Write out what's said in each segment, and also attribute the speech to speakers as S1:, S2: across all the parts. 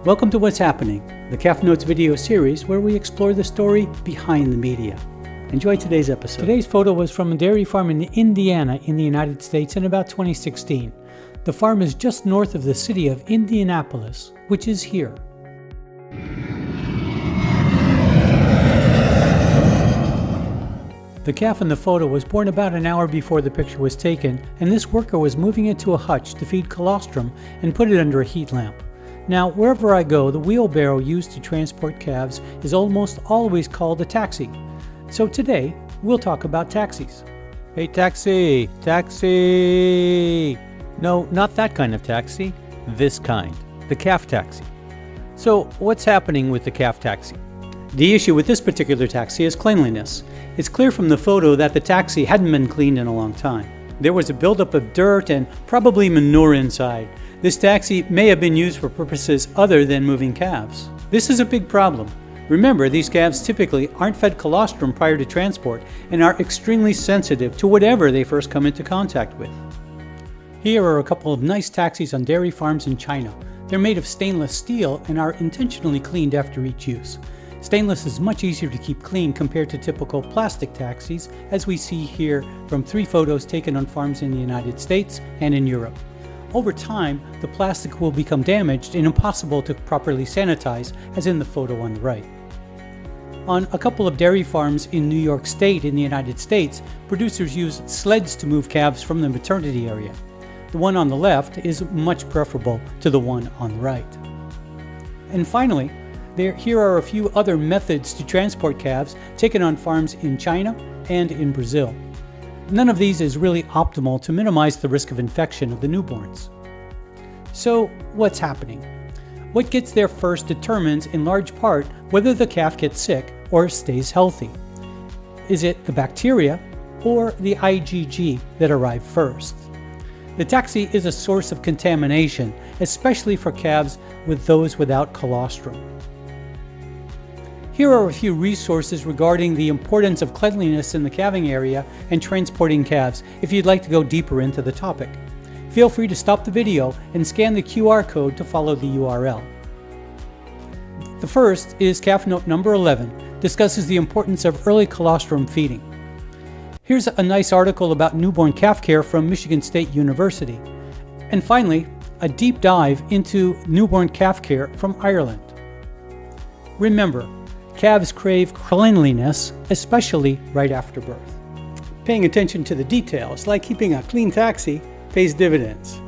S1: Welcome to What's Happening, the Calf Notes video series where we explore the story behind the media. Enjoy today's episode. Today's photo was from a dairy farm in Indiana in the United States in about 2016. The farm is just north of the city of Indianapolis, which is here. The calf in the photo was born about an hour before the picture was taken, and this worker was moving it to a hutch to feed colostrum and put it under a heat lamp. Now, wherever I go, the wheelbarrow used to transport calves is almost always called a taxi. So today, we'll talk about taxis.
S2: Hey, taxi! Taxi! No, not that kind of taxi. This kind. The calf taxi. So, what's happening with the calf taxi?
S1: The issue with this particular taxi is cleanliness. It's clear from the photo that the taxi hadn't been cleaned in a long time. There was a buildup of dirt and probably manure inside. This taxi may have been used for purposes other than moving calves. This is a big problem. Remember, these calves typically aren't fed colostrum prior to transport and are extremely sensitive to whatever they first come into contact with. Here are a couple of nice taxis on dairy farms in China. They're made of stainless steel and are intentionally cleaned after each use. Stainless is much easier to keep clean compared to typical plastic taxis, as we see here from 3 photos taken on farms in the United States and in Europe. Over time, the plastic will become damaged and impossible to properly sanitize, as in the photo on the right. On a couple of dairy farms in New York State in the United States, producers use sleds to move calves from the maternity area. The one on the left is much preferable to the one on the right. And finally, here are a few other methods to transport calves taken on farms in China and in Brazil. None of these is really optimal to minimize the risk of infection of the newborns. So, what's happening? What gets there first determines in large part whether the calf gets sick or stays healthy. Is it the bacteria or the IgG that arrive first? The taxi is a source of contamination, especially for calves with those without colostrum. Here are a few resources regarding the importance of cleanliness in the calving area and transporting calves if you'd like to go deeper into the topic. Feel free to stop the video and scan the QR code to follow the URL. The first is Calf Note number 11, discusses the importance of early colostrum feeding. Here's a nice article about newborn calf care from Michigan State University. And finally, a deep dive into newborn calf care from Ireland. Remember, calves crave cleanliness, especially right after birth. Paying attention to the details, like keeping a clean taxi, pays dividends.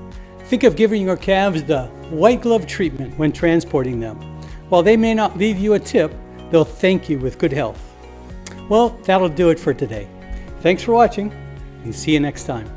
S1: Think of giving your calves the white glove treatment when transporting them. While they may not leave you a tip, they'll thank you with good health. Well, that'll do it for today. Thanks for watching, and see you next time.